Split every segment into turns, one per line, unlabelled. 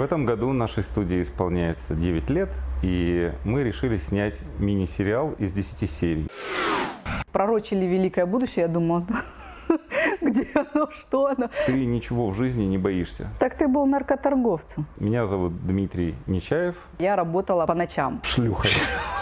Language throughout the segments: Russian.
В этом году нашей студии исполняется 9 лет, и мы решили снять мини-сериал из 10 серий.
Пророчили великое будущее, я думала, где оно, что оно.
Ты ничего в жизни не боишься.
Так ты был наркоторговцем.
Меня зовут Дмитрий Нечаев.
Я работала по ночам.
Шлюхой.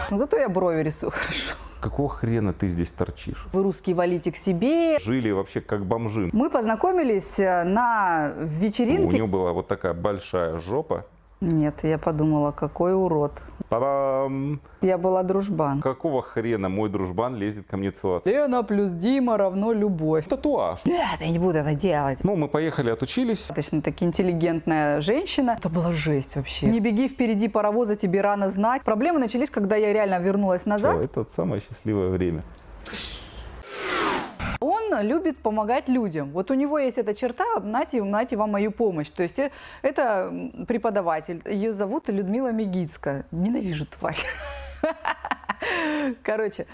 Но зато я брови рисую хорошо.
Какого хрена ты здесь торчишь?
Вы русские валите к себе.
Жили вообще как бомжи.
Мы познакомились на
У
вечеринке.
него была вот такая большая жопа.
Нет, я подумала, какой урод.
Па-бам!
Я была дружбан.
Какого хрена мой дружбан лезет ко мне целоваться?
Лена плюс Дима равно любовь.
Татуаж.
Нет, я не буду это делать.
Ну, мы поехали, отучились.
Достаточно таки интеллигентная женщина. Это была жесть вообще. Не беги впереди паровоза, тебе рано знать. Проблемы начались, когда я реально вернулась назад.
Это самое счастливое время.
Он любит помогать людям. Вот у него есть эта черта, нате вам мою помощь. То есть это преподаватель. Ее зовут Людмила Мегицкая. Ненавижу тварь. Короче,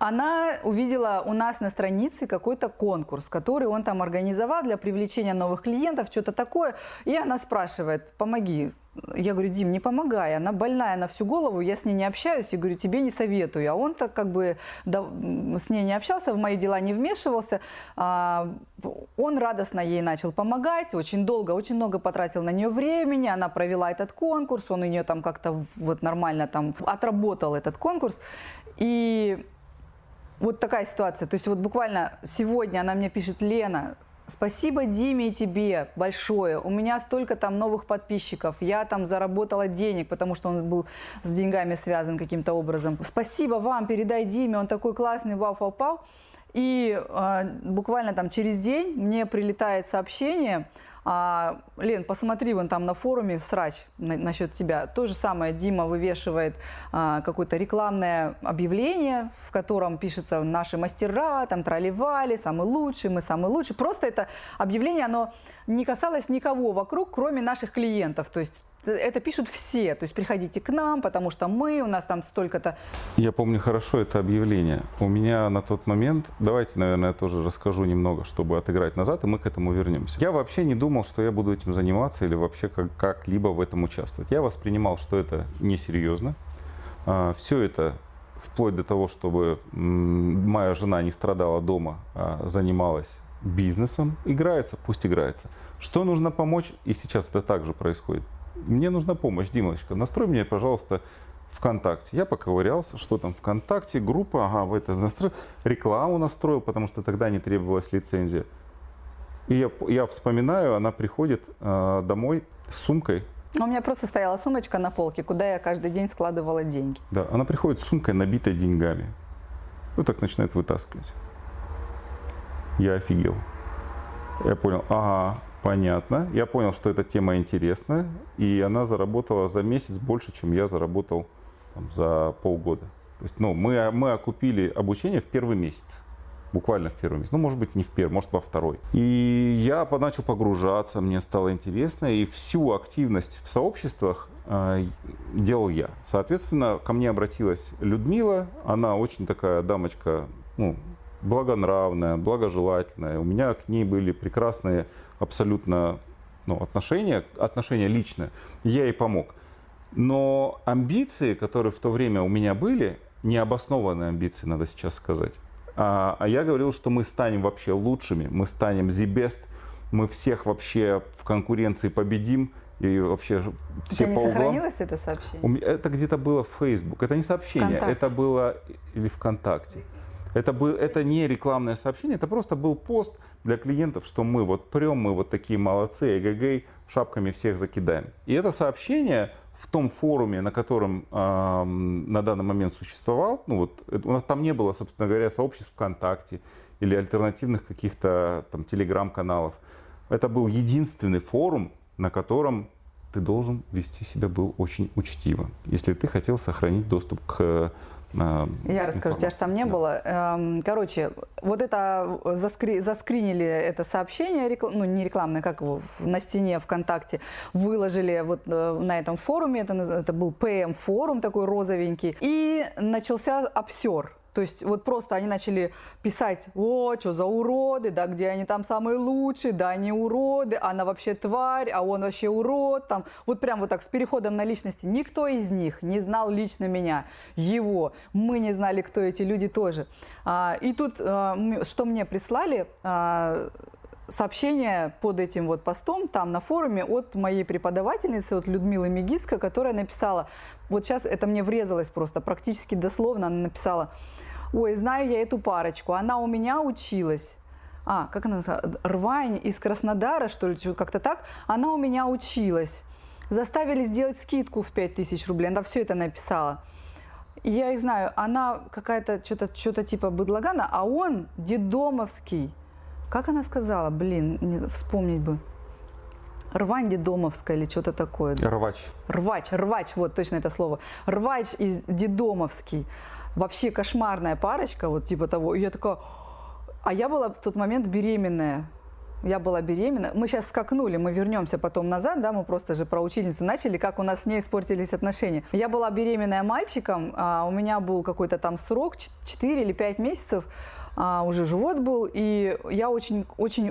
она увидела у нас на странице какой-то конкурс, который он там организовал для привлечения новых клиентов, что-то такое. И она спрашивает: помоги. Я говорю: Дим, не помогай, она больная на всю голову, я с ней не общаюсь, и говорю, тебе не советую. А он так как бы с ней не общался, в мои дела не вмешивался. Он радостно ей начал помогать, очень долго, очень много потратил на нее времени, она провела этот конкурс, он у нее там как-то вот нормально там отработал этот конкурс. И вот такая ситуация. То есть вот буквально сегодня она мне пишет: Лена, спасибо Диме и тебе большое. У меня столько там новых подписчиков. Я там заработала денег, потому что он был с деньгами связан каким-то образом. Спасибо вам, передай Диме, он такой классный, вау-фау-пау. И буквально там через день мне прилетает сообщение: Лен, посмотри, вон там на форуме срач насчет тебя. То же самое, Дима вывешивает какое-то рекламное объявление, в котором пишется: наши мастера, там тролливали, самый лучший, мы самый лучший. Просто это объявление, оно не касалось никого вокруг, кроме наших клиентов. То есть это пишут все. То есть приходите к нам, потому что у нас там столько-то.
Я помню хорошо это объявление. У меня на тот момент, давайте, наверное, я тоже расскажу немного, чтобы отыграть назад, и мы к этому вернемся. Я вообще не думал, что я буду этим заниматься или вообще как-либо в этом участвовать. Я воспринимал, что это несерьезно. Все это вплоть до того, чтобы моя жена не страдала дома, а занималась бизнесом. Играется, пусть играется. Что нужно помочь, и сейчас это также происходит. Мне нужна помощь, Димочка, настрой мне, пожалуйста, ВКонтакте. Я поковырялся, что там ВКонтакте, группа, в это настрой, рекламу настроил, потому что тогда не требовалась лицензия. И я вспоминаю, она приходит домой с сумкой.
У меня просто стояла сумочка на полке, куда я каждый день складывала деньги.
Да, она приходит с сумкой, набитой деньгами. Вот так начинает вытаскивать. Я офигел. Я понял, понятно. Я понял, что эта тема интересная, и она заработала за месяц больше, чем я заработал там, за полгода. То есть, мы окупили обучение в первый месяц, буквально в первый месяц. Ну, может быть, не в первый, может, во второй. И я начал погружаться, мне стало интересно, и всю активность в сообществах делал я. Соответственно, ко мне обратилась Людмила, она очень такая дамочка, благонравная, благожелательная. У меня к ней были прекрасные абсолютно отношения личные. Я ей помог. Но амбиции, которые в то время у меня были, необоснованные амбиции, надо сейчас сказать. А я говорил, что мы станем вообще лучшими, мы станем the best, мы всех вообще в конкуренции победим. И вообще все
не
по углам.
Сохранилось это сообщение?
Это где-то было в Facebook. Это не сообщение,
ВКонтакте.
это было или ВКонтакте. Это не рекламное сообщение, это просто был пост для клиентов, что мы вот прем, мы вот такие молодцы, эгэгэй, шапками всех закидаем. И это сообщение в том форуме, на котором на данный момент существовал, у нас там не было, собственно говоря, сообществ ВКонтакте или альтернативных каких-то там телеграм-каналов. Это был единственный форум, на котором ты должен вести себя был очень учтиво, если ты хотел сохранить доступ к
Я расскажу, тебя же там не было. Короче, вот это заскринили это сообщение, не рекламное, как его, на стене ВКонтакте, выложили вот на этом форуме, это был ПМ-форум такой розовенький, и начался обсер. То есть вот просто они начали писать: о, что за уроды, да где они там самые лучшие, да они уроды, она вообще тварь, а он вообще урод. Там. Вот прям вот так с переходом на личности. Никто из них не знал лично меня, его. Мы не знали, кто эти люди тоже. И тут, что мне прислали, сообщение под этим вот постом там на форуме от моей преподавательницы, от Людмилы Мегицко, которая написала, вот сейчас это мне врезалось просто, практически дословно она написала: ой, знаю я эту парочку, она у меня училась. Как она сказала? Рвань из Краснодара, что ли, как-то так. Она у меня училась. Заставили сделать скидку в 5000 рублей. Она все это написала. Я их знаю, она какая-то что-то типа быдлагана, а он детдомовский. Как она сказала? Блин, вспомнить бы. Рвань детдомовская или что-то такое. Рвач, вот точно это слово. Рвач из детдомовский. Вообще кошмарная парочка, вот типа того. И я такая... А я была в тот момент беременная. Я была беременна. Мы сейчас скакнули, мы вернемся потом назад, да, мы просто же про учительницу начали, как у нас с ней испортились отношения. Я была беременная мальчиком, у меня был какой-то там срок, 4 или 5 месяцев, уже живот был, и я очень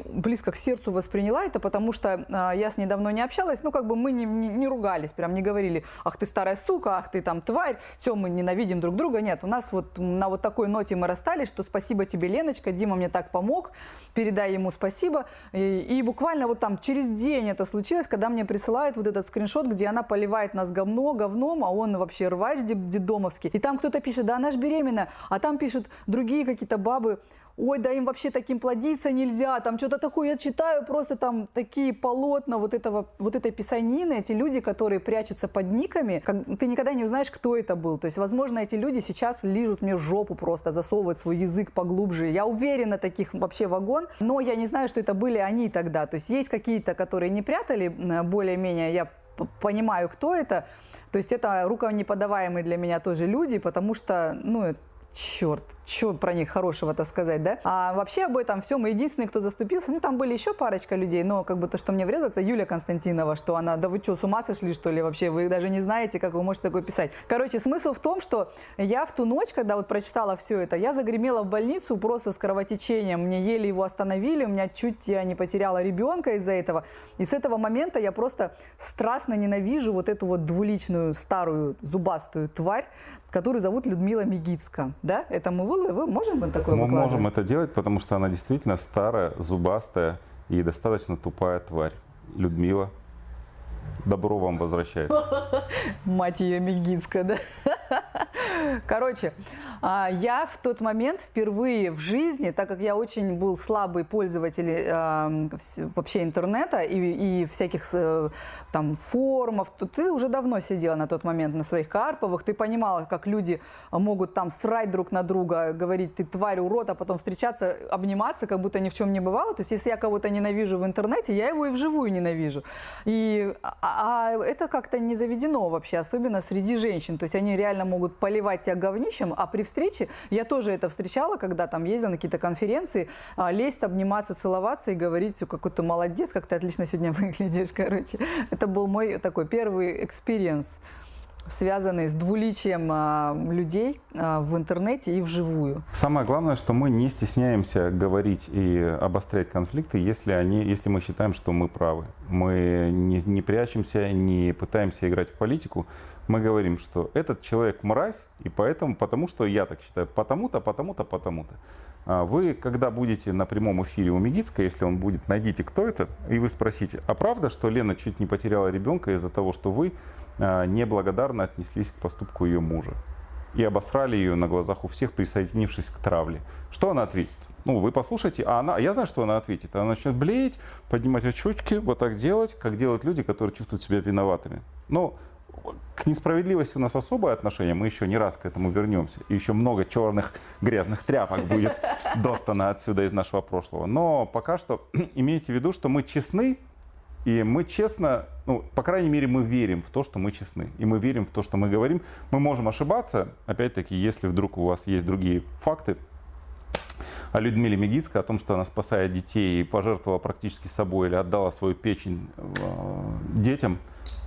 близко к сердцу восприняла это, потому что я с ней давно не общалась, ну, как бы мы не ругались, прям не говорили: ах ты старая сука, ах ты там тварь, все, мы ненавидим друг друга. Нет, у нас вот на вот такой ноте мы расстались, что спасибо тебе, Леночка, Дима мне так помог, передай ему спасибо. И буквально вот там через день это случилось, когда мне присылают вот этот скриншот, где она поливает нас говном, а он вообще рвач детдомовский. И там кто-то пишет: да она ж беременная, а там пишут другие какие-то бабы: ой, да им вообще таким плодиться нельзя, там что-то такое, я читаю просто там такие полотна вот этой писанины, эти люди, которые прячутся под никами, ты никогда не узнаешь, кто это был. То есть, возможно, эти люди сейчас лижут мне жопу просто, засовывают свой язык поглубже. Я уверена, таких вообще вагон, но я не знаю, что это были они тогда. То есть, есть какие-то, которые не прятали, более-менее, я понимаю, кто это. То есть, это руконеподаваемые для меня тоже люди, потому что, ну, черт, что про них хорошего-то сказать, да? А вообще об этом всем единственный, кто заступился, ну, там были еще парочка людей, но как бы то, что мне врезалось, это Юлия Константинова, что она: да вы что, с ума сошли, что ли, вообще? Вы даже не знаете, как вы можете такое писать. Короче, смысл в том, что я в ту ночь, когда вот прочитала все это, я загремела в больницу просто с кровотечением, мне еле его остановили, у меня чуть я не потеряла ребенка из-за этого. И с этого момента я просто страстно ненавижу вот эту вот двуличную, старую, зубастую тварь, которую зовут Людмила Мегицко. Да? Это мы можем такое
Мы
выкладывать?
можем это делать, потому что она действительно старая, зубастая и достаточно тупая тварь. Людмила, добро вам возвращается.
Мать ее Мегицко, да? Короче, я в тот момент впервые в жизни, так как я очень был слабый пользователь вообще интернета и всяких там форумов, то ты уже давно сидела на тот момент на своих Карповых, ты понимала, как люди могут там срать друг на друга, говорить: ты тварь, урод, а потом встречаться, обниматься, как будто ни в чем не бывало. То есть, если я кого-то ненавижу в интернете, я его и вживую ненавижу. И это как-то не заведено вообще, особенно среди женщин. То есть, они реально могут поливать тебя говнищем, а при встрече, я тоже это встречала, когда там ездила на какие-то конференции, лезть, обниматься, целоваться и говорить: какой ты молодец, как ты отлично сегодня выглядишь, короче. Это был мой такой первый экспириенс, связанный с двуличием людей в интернете и вживую.
Самое главное, что мы не стесняемся говорить и обострять конфликты, если мы считаем, что мы правы. Мы не прячемся, не пытаемся играть в политику. Мы говорим, что этот человек мразь, и потому что я так считаю, потому-то. Вы, когда будете на прямом эфире у Мегицко, если он будет, найдите, кто это, и вы спросите: а правда, что Лена чуть не потеряла ребенка из-за того, что вы неблагодарно отнеслись к поступку ее мужа и обосрали ее на глазах у всех, присоединившись к травле? Что она ответит? Ну, вы послушайте, я знаю, что она ответит. Она начнет блеять, поднимать очечки, вот так делать, как делают люди, которые чувствуют себя виноватыми. Но к несправедливости у нас особое отношение, мы еще не раз к этому вернемся. И еще много черных грязных тряпок будет достано отсюда из нашего прошлого. Но пока что имейте в виду, что мы честны, и мы честно, ну, по крайней мере, мы верим в то, что мы честны. И мы верим в то, что мы говорим. Мы можем ошибаться, опять-таки, если вдруг у вас есть другие факты о Людмиле Мегицко, о том, что она спасает детей и пожертвовала практически собой или отдала свою печень детям,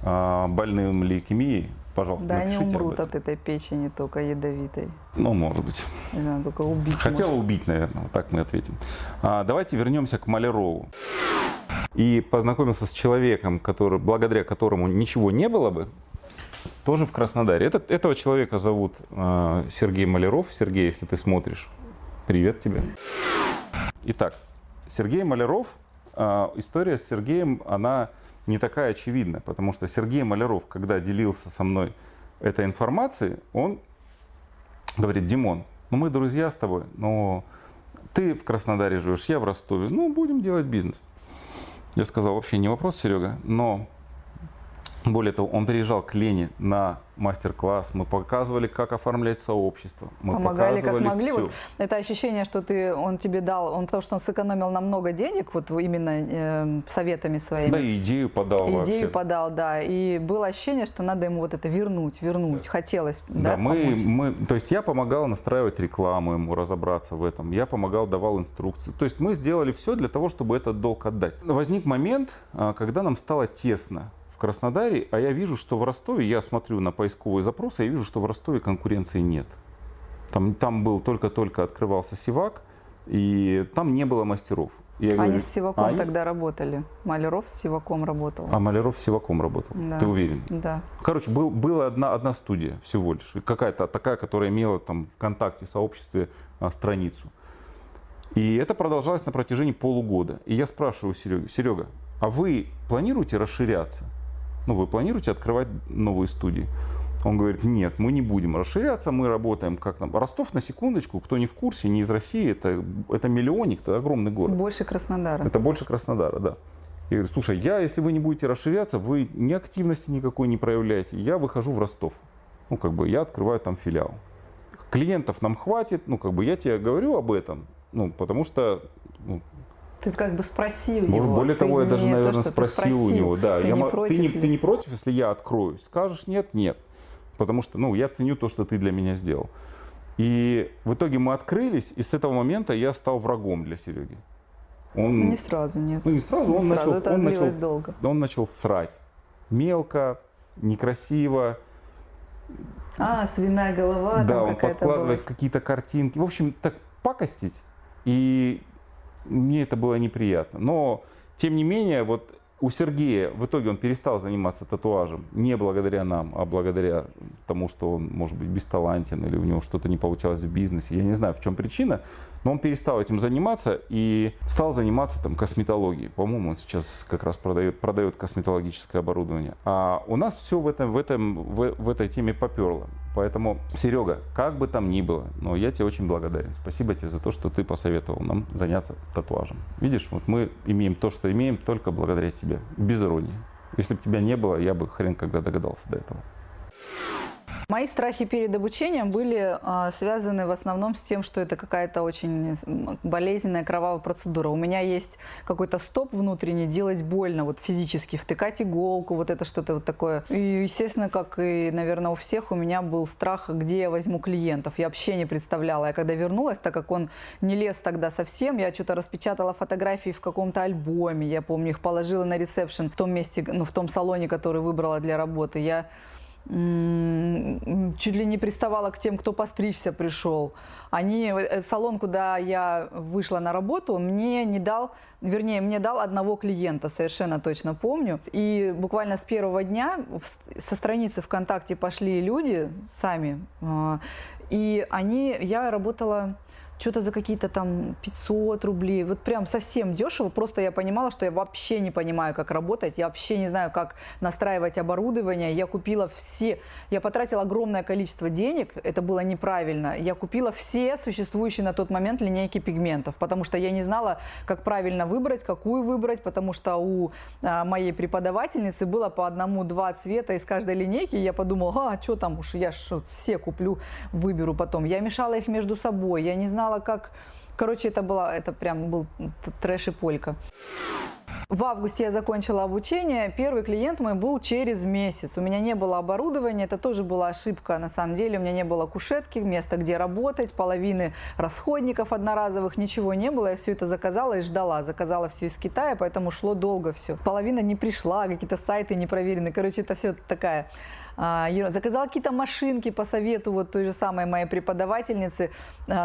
больным лейкемией, Пожалуйста,
Да, они
напишите об
умрут
этом.
от этой печени только ядовитой.
Ну, может быть.
Не знаю, только убить.
Хотела
может.
убить, наверное, вот так мы ответим. Давайте вернемся к Малярову. И познакомился с человеком, благодаря которому ничего не было бы, тоже в Краснодаре. Этого человека зовут Сергей Маляров. Сергей, если ты смотришь, привет тебе. Итак, Сергей Маляров, история с Сергеем, она не такая очевидная, потому что Сергей Маляров, когда делился со мной этой информацией, он говорит: Димон, ну мы друзья с тобой, но ты в Краснодаре живешь, я в Ростове, ну будем делать бизнес. Я сказал: вообще не вопрос, Серега, но более того, он приезжал к Лене на мастер-класс, мы показывали, как оформлять сообщество, мы
Помогали как
показывали
могли.
всё.
Вот это ощущение, что он тебе дал, потому что он сэкономил нам много денег, вот именно советами своими.
Да и идею подал
Идею
вообще.
подал, да. И было ощущение, что надо ему вот это вернуть. Хотелось,
Да,
помочь.
то есть я помогал настраивать рекламу ему, разобраться в этом. Я помогал, давал инструкции. То есть мы сделали все для того, чтобы этот долг отдать. Возник момент, когда нам стало тесно в Краснодаре, а я вижу, что в Ростове, я смотрю на поисковые запросы, я вижу, что в Ростове конкуренции нет. Там был только-только открывался Сивак, и там не было мастеров. Я
Они
говорю,
с Сиваком
они-
тогда работали. Маляров с Сиваком работал.
А Маляров с Сиваком работал.
Да.
Ты уверен?
Да.
Короче, была одна студия всего лишь. Какая-то такая, которая имела там ВКонтакте, сообществе страницу. И это продолжалось на протяжении полугода. И я спрашиваю Серегу: Серега, а вы планируете расширяться? Ну, вы планируете открывать новые студии? Он говорит: нет, мы не будем расширяться, мы работаем как там. Ростов, на секундочку, кто не в курсе, не из России, это миллионник, это огромный город.
Больше Краснодара.
Это больше Краснодара, да. Я говорю: слушай, если вы не будете расширяться, вы ни активности никакой не проявляете, я выхожу в Ростов. Ну, как бы я открываю там филиал. Клиентов нам хватит, ну, как бы я тебе говорю об этом, ну, потому что, ну,
Ты как бы спросил
может,
его.
более
Ты
того, я
не
даже,
то,
наверное,
что ты
спросил у него, да,
Ты не против
ты
ли?
не против, если я откроюсь? Скажешь нет, нет. Потому что, ну, я ценю то, что ты для меня сделал. И в итоге мы открылись, и с этого момента я стал врагом для Сереги. Он,
Не сразу, нет.
ну, не сразу,
Не
он
сразу,
начал,
это
он начал,
длилось долго.
он начал срать. Мелко, некрасиво.
Свиная голова,
Да,
там
он
какая-то была.
подкладывает какие-то картинки. В общем, так пакостить. И мне это было неприятно. Но, тем не менее, вот у Сергея в итоге он перестал заниматься татуажем. Не благодаря нам, а благодаря тому, что он, может быть, бесталантен или у него что-то не получалось в бизнесе. Я не знаю, в чем причина. Но он перестал этим заниматься и стал заниматься там косметологией. По-моему, он сейчас как раз продает косметологическое оборудование. А у нас все в этой теме поперло. Поэтому, Серега, как бы там ни было, но я тебе очень благодарен. Спасибо тебе за то, что ты посоветовал нам заняться татуажем. Видишь, вот мы имеем то, что имеем, только благодаря тебе. Без иронии. Если бы тебя не было, я бы хрен когда догадался до этого.
Мои страхи перед обучением были связаны в основном с тем, что это какая-то очень болезненная кровавая процедура. У меня есть какой-то стоп внутренний, делать больно, вот физически, втыкать иголку, вот это что-то вот такое. И, естественно, как и, наверное, у всех, у меня был страх, где я возьму клиентов. Я вообще не представляла. Я когда вернулась, так как он не лез тогда совсем, я что-то распечатала фотографии в каком-то альбоме. Я помню, их положила на ресепшн в том месте, ну, в том салоне, который выбрала для работы. Я чуть ли не приставала к тем, кто постричься пришел. Салон, куда я вышла на работу, мне дал одного клиента, совершенно точно помню. И буквально с первого дня со страницы ВКонтакте пошли люди сами. И я работала что-то за какие-то там 500 рублей, вот прям совсем дешево, просто я понимала, что я вообще не понимаю, как работать, я вообще не знаю, как настраивать оборудование, я потратила огромное количество денег, это было неправильно, я купила все существующие на тот момент линейки пигментов, потому что я не знала, как правильно выбрать, какую выбрать, потому что у моей преподавательницы было по 1-2 цвета из каждой линейки, и я подумала, что там уж, я все куплю, выберу потом. Я мешала их между собой, я не знала, как... Короче, это прям был трэш и полька. В августе я закончила обучение. Первый клиент мой был через месяц. У меня не было оборудования. Это тоже была ошибка. На самом деле у меня не было кушетки, места, где работать, половины расходников одноразовых, ничего не было. Я все это заказала и ждала. Заказала все из Китая, поэтому шло долго все. Половина не пришла, какие-то сайты не проверены. Короче, это все такая... Заказала какие-то машинки по совету вот той же самой моей преподавательницы,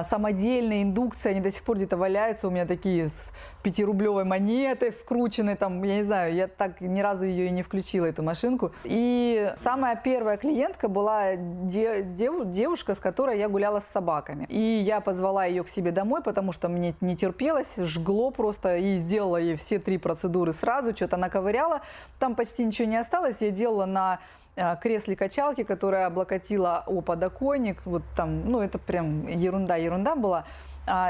самодельные, индукции, они до сих пор где-то валяются, у меня такие с 5-рублевой монетой вкручены, там, я не знаю, я так ни разу ее и не включила, эту машинку. И самая первая клиентка была девушка, с которой я гуляла с собаками. И я позвала ее к себе домой, потому что мне не терпелось, жгло просто, и сделала ей все 3 процедуры сразу, что-то наковыряла, там почти ничего не осталось, я делала на кресле-качалке, которая облокотила о подоконник, вот там, ну это прям ерунда была.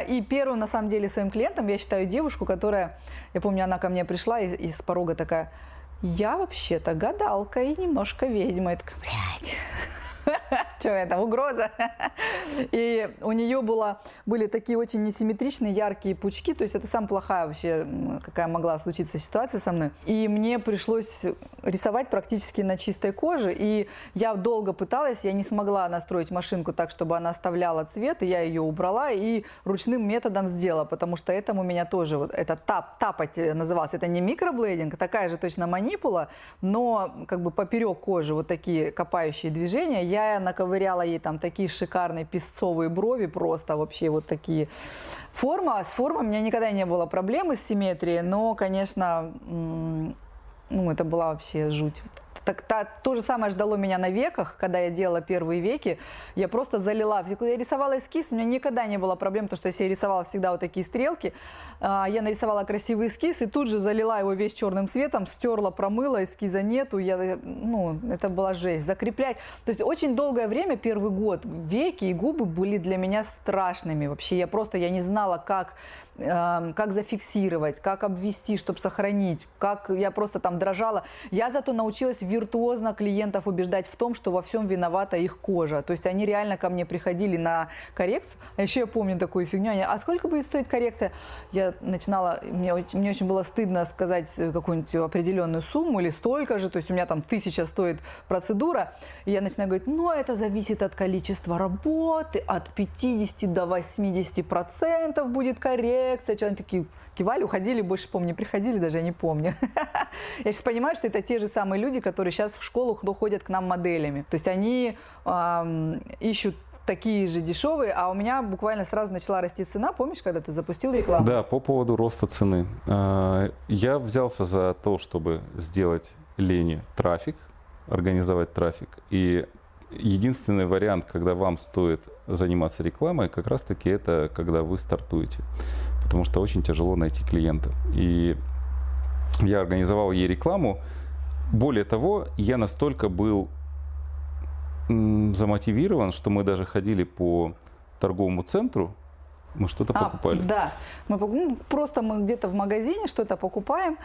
И первым, на самом деле, своим клиентом я считаю девушку, которая, я помню, она ко мне пришла и с порога такая: я вообще-то гадалка и немножко ведьма. Я такая: блядь, что это, угроза? И у нее были такие очень несимметричные, яркие пучки, то есть это самая плохая вообще, какая могла случиться ситуация со мной. И мне пришлось рисовать практически на чистой коже, и я долго пыталась, я не смогла настроить машинку так, чтобы она оставляла цвет, и я ее убрала и ручным методом сделала, потому что этому у меня тоже, вот это тапать называлось, это не микроблейдинг, такая же точно манипула, но как бы поперек кожи вот такие копающие движения. Я наковыряла ей там такие шикарные песцовые брови, просто вообще вот такие. С формой у меня никогда не было проблемы с симметрией, но, конечно, ну, это была вообще жуть. То же самое ждало меня на веках, когда я делала первые веки. Я просто залила. Я рисовала эскиз, у меня никогда не было проблем, потому что я себе рисовала всегда вот такие стрелки. Я нарисовала красивый эскиз и тут же залила его весь черным цветом, стерла, промыла, эскиза нету. Это была жесть. Закреплять. То есть очень долгое время, первый год, веки и губы были для меня страшными. Вообще я не знала, как зафиксировать, как обвести, чтобы сохранить, я просто там дрожала. Я зато научилась виртуозно клиентов убеждать в том, что во всем виновата их кожа. То есть они реально ко мне приходили на коррекцию. А еще я помню такую фигню. А сколько будет стоить коррекция? Я начинала, мне очень было стыдно сказать какую-нибудь определенную сумму или столько же. То есть у меня там 1000 стоит процедура. И я начинаю говорить: ну, это зависит от количества работы, от 50 до 80% будет коррекция. Что они такие кивали, уходили, больше, помню, не приходили, даже я не помню. Я сейчас понимаю, что это те же самые люди, которые сейчас в школу ходят к нам моделями. То есть они ищут такие же дешевые, а у меня буквально сразу начала расти цена. Помнишь, когда ты запустил рекламу?
Да, по поводу роста цены. Я взялся за то, чтобы сделать Лене трафик, организовать трафик. И единственный вариант, когда вам стоит заниматься рекламой, как раз-таки это когда вы стартуете. Потому что очень тяжело найти клиента. И я организовал ей рекламу. Более того, я настолько был замотивирован, что мы даже ходили по торговому центру, мы что-то покупали.
Да, мы где-то в магазине что-то покупаем,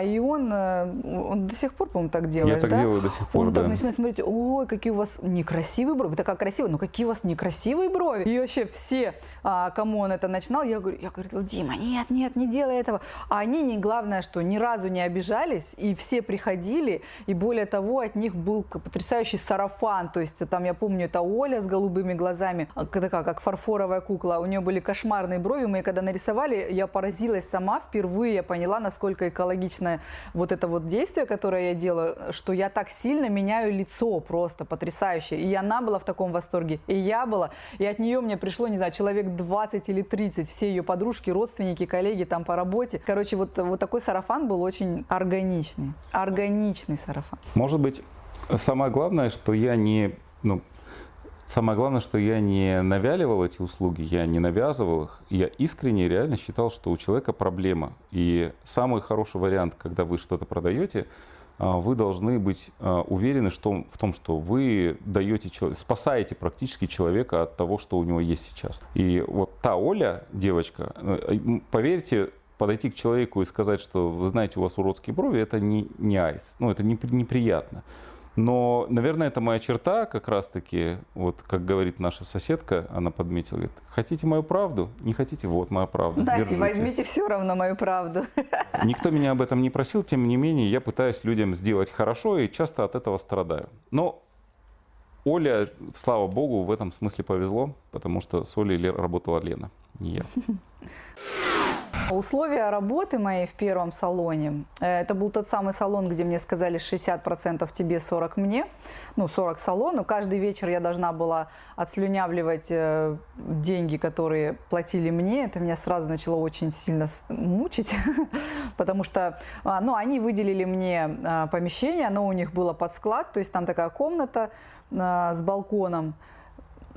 и он до сих пор, по-моему, так делает.
Я так делаю до сих пор,
он
да.
так начинает смотреть: ой, какие у вас некрасивые брови, вы такая красивая, но какие у вас некрасивые брови. И вообще все, кому он это начинал, я говорила: Дима, нет, не делай этого. А они, главное, что ни разу не обижались, и все приходили, и более того, от них был потрясающий сарафан. То есть там, я помню, это Оля с голубыми глазами, такая, как фарфоровая кукла, у нее были кошмарные брови. Мы когда нарисовали, я поразилась сама, впервые я поняла, насколько экологичное вот это вот действие, которое я делаю, что я так сильно меняю лицо, просто потрясающе. И она была в таком восторге, и я была, и от нее мне пришло, не знаю, человек 20 или 30, все ее подружки, родственники, коллеги там по работе. Короче, вот такой сарафан был очень органичный сарафан.
Может быть, самое главное, что я не навяливал эти услуги, я не навязывал их. Я искренне реально считал, что у человека проблема. И самый хороший вариант, когда вы что-то продаете, вы должны быть уверены в том, что вы спасаете практически человека от того, что у него есть сейчас. И вот та Оля, девочка, поверьте, подойти к человеку и сказать, что вы знаете, у вас уродские брови, это не айс, это неприятно. Но, наверное, это моя черта как раз-таки, вот как говорит наша соседка, она подметила, говорит, хотите мою правду? Не хотите? Вот моя правда.
Дайте,
Держите.
возьмите все равно мою правду.
Никто меня об этом не просил, тем не менее, я пытаюсь людям сделать хорошо и часто от этого страдаю. Но Оля, слава богу, в этом смысле повезло, потому что с Олей работала Лена, не я.
Условия работы моей в первом салоне, это был тот самый салон, где мне сказали 60% тебе, 40% мне, ну 40 салону. Каждый вечер я должна была отслюнявливать деньги, которые платили мне. Это меня сразу начало очень сильно мучить, потому что ну, они выделили мне помещение, оно у них было под склад, то есть там такая комната с балконом.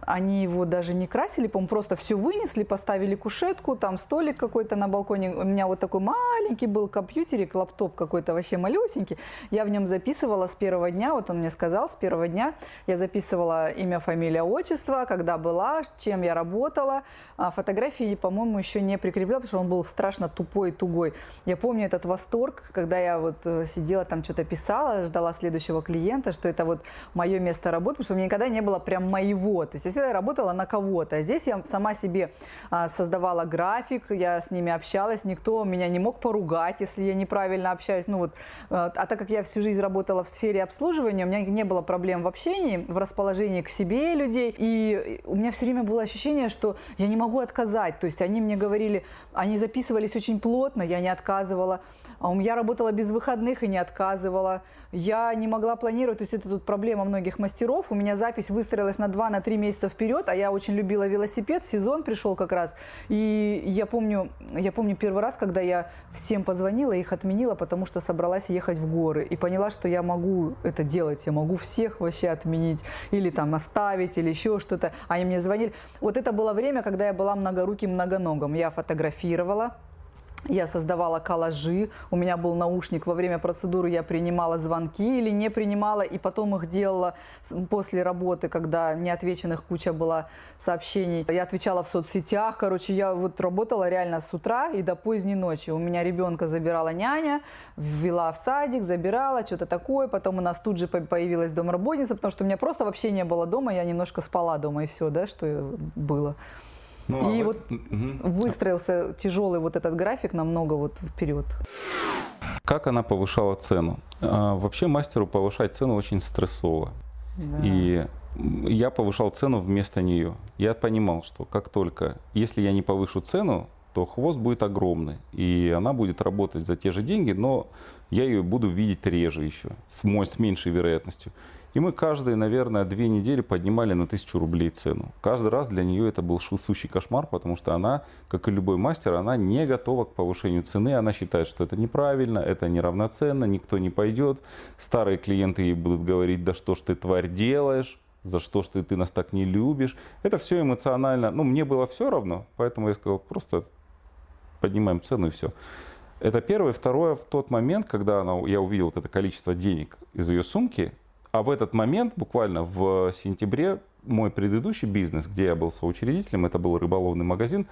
Они его даже не красили, по-моему, просто все вынесли, поставили кушетку, там столик какой-то на балконе. У меня вот такой маленький был компьютерик, лаптоп какой-то вообще малюсенький. Я в нем записывала с первого дня, вот он мне сказал, с первого дня я записывала имя, фамилия, отчество, когда была, чем я работала. А фотографии, по-моему, еще не прикрепляла, потому что он был страшно тупой и тугой. Я помню этот восторг, когда я вот сидела там, что-то писала, ждала следующего клиента, что это вот мое место работы, потому что у меня никогда не было прям моего. То есть я всегда работала на кого-то. А здесь я сама себе создавала график, я с ними общалась, никто меня не мог поругать, если я неправильно общаюсь. Ну вот, а так как я всю жизнь работала в сфере обслуживания, у меня не было проблем в общении, в расположении к себе людей. И у меня все время было ощущение, что я не могу отказать. То есть они мне говорили, они записывались очень плотно, я не отказывала. Я работала без выходных и не отказывала. Я не могла планировать, то есть это тут проблема многих мастеров. У меня запись выстроилась на 2-3 месяца вперед, а я очень любила велосипед, сезон пришел как раз. И я помню первый раз, когда я всем позвонила, их отменила, потому что собралась ехать в горы. И поняла, что я могу это делать, я могу всех вообще отменить, или там оставить, или еще что-то. Они мне звонили. Вот это было время, когда я была многоруким, многоногом. Я фотографировала. Я создавала коллажи, у меня был наушник, во время процедуры я принимала звонки или не принимала, и потом их делала после работы, когда неотвеченных куча была сообщений. Я отвечала в соцсетях, короче, я вот работала реально с утра и до поздней ночи. У меня ребенка забирала няня, ввела в садик, забирала, что-то такое, потом у нас тут же появилась домработница, потому что у меня просто вообще не было дома, я немножко спала дома и все, да, что было.
Ну,
и вот выстроился тяжелый вот этот график намного вот вперед.
Как она повышала цену? Вообще мастеру повышать цену очень стрессово.
Да.
И я повышал цену вместо нее. Я понимал, что как только, если я не повышу цену, то хвост будет огромный. И она будет работать за те же деньги, но я ее буду видеть реже еще, с меньшей вероятностью. И мы каждые, наверное, 2 недели поднимали на 1000 рублей цену. Каждый раз для нее это был сущий кошмар, потому что она, как и любой мастер, она не готова к повышению цены. Она считает, что это неправильно, это неравноценно, никто не пойдет. Старые клиенты ей будут говорить, да что ж ты, тварь, делаешь, за что ж ты нас так не любишь. Это все эмоционально. Ну, мне было все равно, поэтому я сказал, просто поднимаем цену и все. Это первое. Второе, в тот момент, когда я увидел вот это количество денег из ее сумки, а в этот момент, буквально в сентябре, мой предыдущий бизнес, где я был соучредителем, это был рыболовный магазин,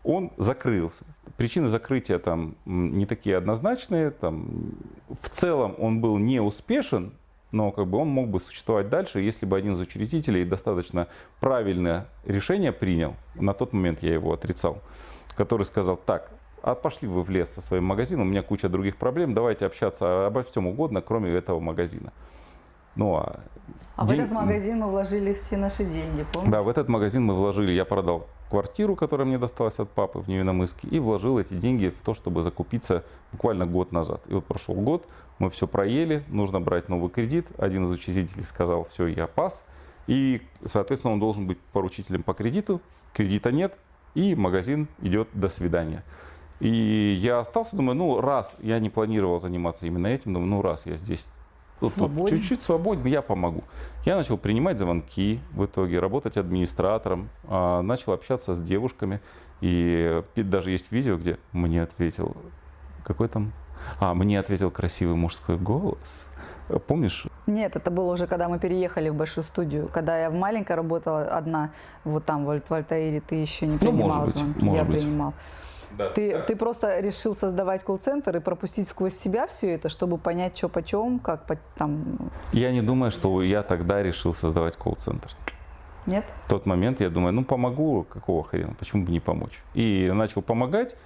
он закрылся. Причины закрытия там не такие однозначные. Там, в целом он был не успешен, но как бы он мог бы существовать дальше, если бы один из учредителей достаточно правильное решение принял. На тот момент я его отрицал, который сказал, так, а пошли вы в лес со своим магазином, у меня куча других проблем, давайте общаться обо всем угодно, кроме этого магазина. Ну,
в этот магазин мы вложили все наши деньги, помнишь?
Да, в этот магазин мы вложили, я продал квартиру, которая мне досталась от папы в Невинномысске, и вложил эти деньги в то, чтобы закупиться буквально год назад. И вот прошел год, мы все проели, нужно брать новый кредит. Один из учредителей сказал, все, я пас. И, соответственно, он должен быть поручителем по кредиту, кредита нет, и магазин идет до свидания. И я остался, думаю, ну раз я не планировал заниматься именно этим, думаю, ну раз я здесь тут чуть-чуть свободен, я помогу. Я начал принимать звонки в итоге, работать администратором, начал общаться с девушками. И даже есть видео, где мне ответил, какой там? Мне ответил красивый мужской голос. Помнишь?
Нет, это было уже, когда мы переехали в большую студию. Когда я в маленькой работала одна, вот там, в Альтаире, ты еще не принимала звонки, я принимала.
Да,
Ты просто решил создавать колл-центр и пропустить сквозь себя все это, чтобы понять, что почем, там...
Я не думаю, что я тогда решил создавать колл-центр.
Нет?
В тот момент я думаю, ну помогу, какого хрена, почему бы не помочь. И начал помогать,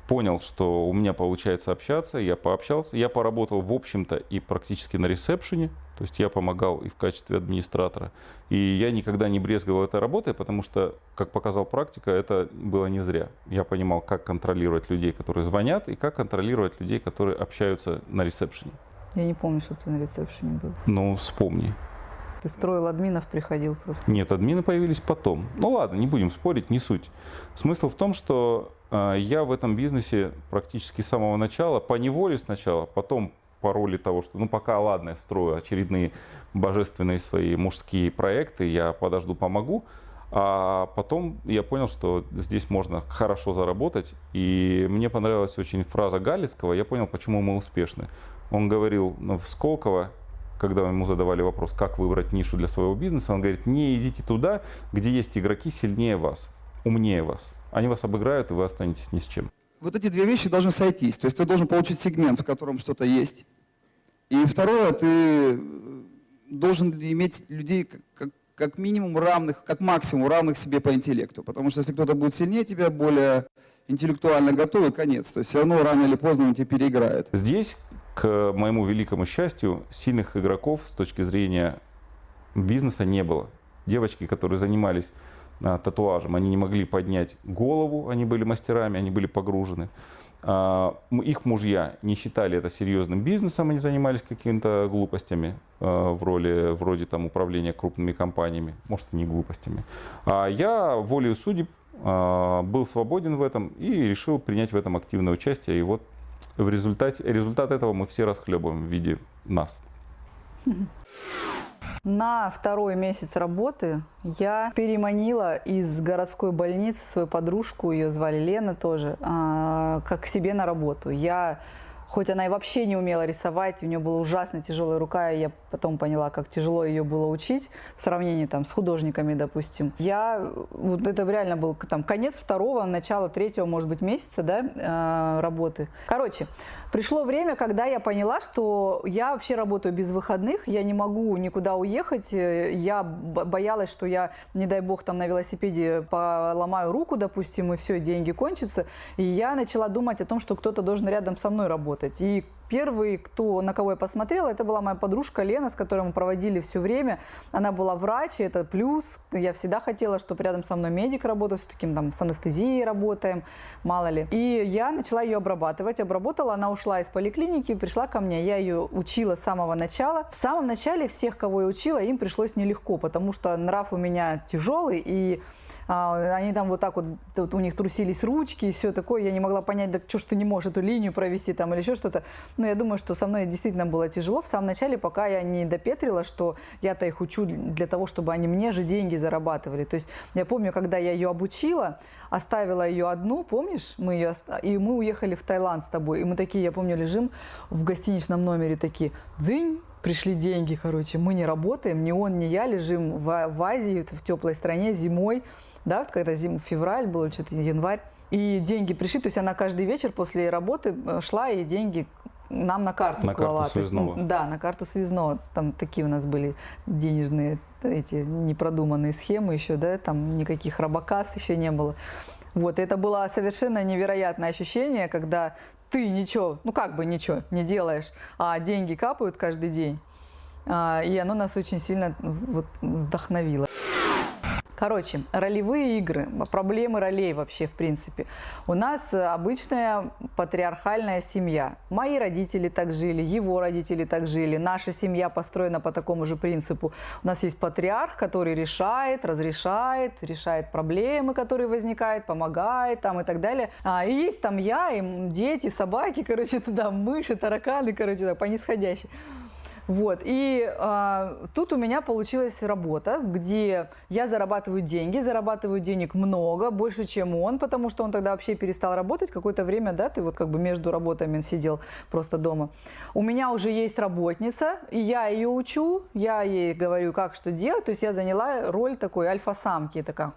понял, что у меня получается общаться, я пообщался, я поработал в общем-то и практически на ресепшене, то есть я помогал и в качестве администратора. И я никогда не брезговал этой работой, потому что, как показала практика, это было не зря. Я понимал, как контролировать людей, которые звонят, и как контролировать людей, которые общаются на ресепшене.
Я не помню, что ты на ресепшене был.
Ну, вспомни.
Ты строил админов, приходил просто.
Нет, админы появились потом. Ну ладно, не будем спорить, не суть. Смысл в том, что я в этом бизнесе практически с самого начала, по неволе сначала, потом по роли того, что ну пока ладно, я строю очередные божественные свои мужские проекты, я подожду, помогу. А потом я понял, что здесь можно хорошо заработать. И мне понравилась очень фраза Галицкого, я понял, почему мы успешны. Он говорил в Сколково, когда ему задавали вопрос, как выбрать нишу для своего бизнеса, он говорит, не идите туда, где есть игроки сильнее вас, умнее вас. Они вас обыграют, и вы останетесь ни с чем.
Вот эти две вещи должны сойтись. То есть ты должен получить сегмент, в котором что-то есть. И второе, ты должен иметь людей как минимум равных, как максимум равных себе по интеллекту. Потому что если кто-то будет сильнее тебя, более интеллектуально готовый, конец. То есть все равно рано или поздно он тебя переиграет.
Здесь, к моему великому счастью, сильных игроков с точки зрения бизнеса не было. Девочки, которые занимались татуажем, они не могли поднять голову, они были мастерами, они были погружены. Их мужья не считали это серьезным бизнесом, они занимались какими-то глупостями в роли вроде там управления крупными компаниями, может и не глупостями. А я волею судеб был свободен в этом и решил принять в этом активное участие. И вот результат этого мы все расхлебываем в виде нас.
На второй месяц работы я переманила из городской больницы свою подружку, ее звали Лена тоже, как к себе на работу. Хоть она и вообще не умела рисовать, у нее была ужасно тяжелая рука, и я потом поняла, как тяжело ее было учить в сравнении там, с художниками, допустим. Вот это реально был там, конец второго, начало третьего, может быть, месяца, да, работы. Короче, пришло время, когда я поняла, что я вообще работаю без выходных, я не могу никуда уехать, я боялась, что я, не дай бог, там на велосипеде поломаю руку, допустим, и все, деньги кончатся. И я начала думать о том, что кто-то должен рядом со мной работать. И первый, на кого я посмотрела, это была моя подружка Лена, с которой мы проводили все время. Она была врач, и это плюс. Я всегда хотела, чтобы рядом со мной медик работал, все-таки там с анестезией работаем, мало ли. И я начала ее обрабатывать. Обработала, она ушла из поликлиники, пришла ко мне. Я ее учила с самого начала. В самом начале всех, кого я учила, им пришлось нелегко, потому что нрав у меня тяжелый, и они там вот так вот у них трусились ручки и все такое. Я не могла понять, да что ж ты не можешь эту линию провести там или еще что-то. Но я думаю, что со мной действительно было тяжело в самом начале, пока я не допетрила, что я-то их учу для того, чтобы они мне же деньги зарабатывали. То есть я помню, когда я ее обучила, оставила ее одну, помнишь, и мы уехали в Таиланд с тобой. И мы такие, я помню, лежим в гостиничном номере такие, дзынь. Пришли деньги, короче, мы не работаем, ни он, ни я лежим в Азии, в теплой стране, зимой, да, когда февраль был, что-то январь, и деньги пришли, то есть она каждый вечер после работы шла и деньги нам на карту клала.
Карту связного.
Да, на карту связного, там такие у нас были денежные эти непродуманные схемы еще, да, там никаких робокасс еще не было. Вот, это было совершенно невероятное ощущение, когда ты ничего, ну как бы ничего не делаешь, а деньги капают каждый день. И оно нас очень сильно вот вдохновило. Короче, ролевые игры, проблемы ролей вообще в принципе. У нас обычная патриархальная семья. Мои родители так жили, его родители так жили. Наша семья построена по такому же принципу. У нас есть патриарх, который решает, разрешает, решает проблемы, которые возникают, помогает там и так далее. И есть там я, и дети, собаки, короче, туда мыши, тараканы, короче, так, по нисходящей. Вот, и тут у меня получилась работа, где я зарабатываю денег много, больше, чем он, потому что он тогда вообще перестал работать, какое-то время, да, ты вот как бы между работами сидел просто дома. У меня уже есть работница, и я ее учу, я ей говорю, как что делать, то есть я заняла роль такой альфа-самки, такая.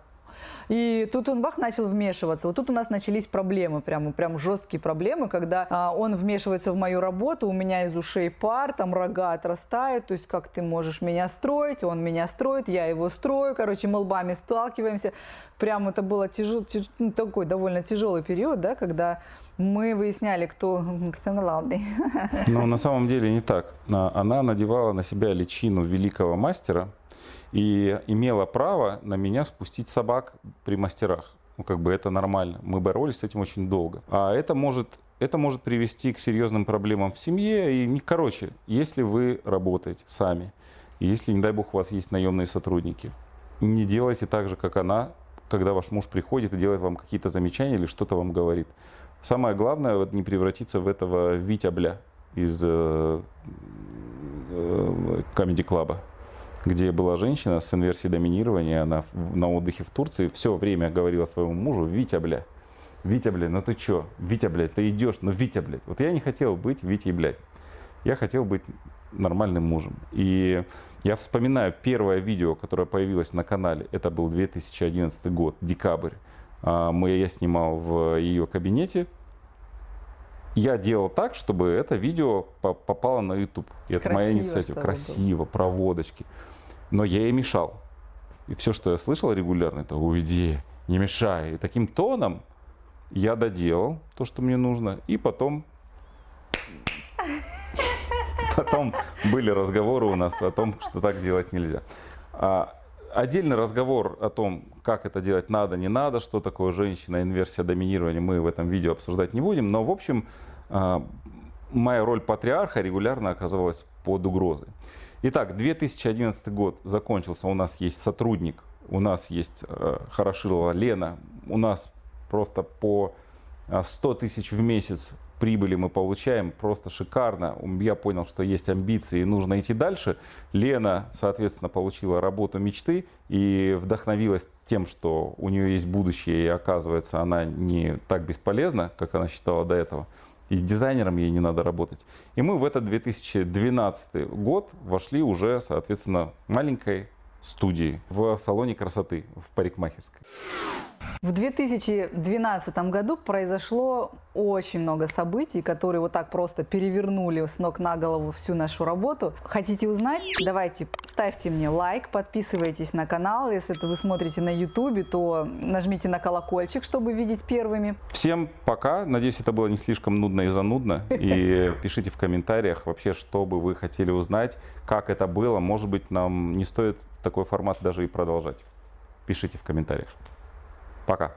И тут он бах начал вмешиваться. Вот тут у нас начались проблемы, прям жесткие проблемы, когда он вмешивается в мою работу, у меня из ушей пар, там рога отрастают, то есть как ты можешь меня строить, он меня строит, я его строю, короче, мы лбами сталкиваемся. Прям это было такой довольно тяжелый период, да, когда мы выясняли, кто главный.
Но на самом деле не так. Она надевала на себя личину великого мастера и имела право на меня спустить собак при мастерах. Ну, как бы это нормально. Мы боролись с этим очень долго. А это может привести к серьезным проблемам в семье. И, короче, если вы работаете сами, если, не дай бог, у вас есть наемные сотрудники, не делайте так же, как она, когда ваш муж приходит и делает вам какие-то замечания или что-то вам говорит. Самое главное, вот, не превратиться в этого Витя-бля из Comedy Club, где была женщина с инверсией доминирования, она на отдыхе в Турции все время говорила своему мужу: Витя, бля, ну ты чё? Витя, блядь, ты идешь, ну Витя, блядь. Вот я не хотел быть Витей, блядь. Я хотел быть нормальным мужем. И я вспоминаю первое видео, которое появилось на канале. Это был 2011 год, декабрь. Я снимал в ее кабинете. Я делал так, чтобы это видео попало на YouTube. И это моя инициатива. Красиво, проводочки. Но я ей мешал. И все, что я слышал регулярно, это: уйди, не мешай. И таким тоном я доделал то, что мне нужно. И потом были разговоры у нас о том, что так делать нельзя. Отдельный разговор о том, как это делать надо, не надо, что такое женщина, инверсия доминирования, мы в этом видео обсуждать не будем. Но, в общем, моя роль патриарха регулярно оказывалась под угрозой. Итак, 2011 год закончился, у нас есть сотрудник, у нас есть Хорошилова Лена, у нас просто по 100 тысяч в месяц прибыли мы получаем, просто шикарно. Я понял, что есть амбиции и нужно идти дальше. Лена, соответственно, получила работу мечты и вдохновилась тем, что у нее есть будущее, и оказывается, она не так бесполезна, как она считала до этого. И дизайнером ей не надо работать. И мы в этот 2012 год вошли уже, соответственно, маленькой студии в салоне красоты, в парикмахерской.
В 2012 году произошло очень много событий, которые вот так просто перевернули с ног на голову всю нашу работу. Хотите узнать? Давайте ставьте мне лайк, подписывайтесь на канал. Если это вы смотрите на YouTube, то нажмите на колокольчик, чтобы видеть первыми.
Всем пока. Надеюсь, это было не слишком нудно и занудно. И пишите в комментариях вообще, что бы вы хотели узнать, как это было. Может быть, нам не стоит такой формат даже и продолжать. Пишите в комментариях. Пока.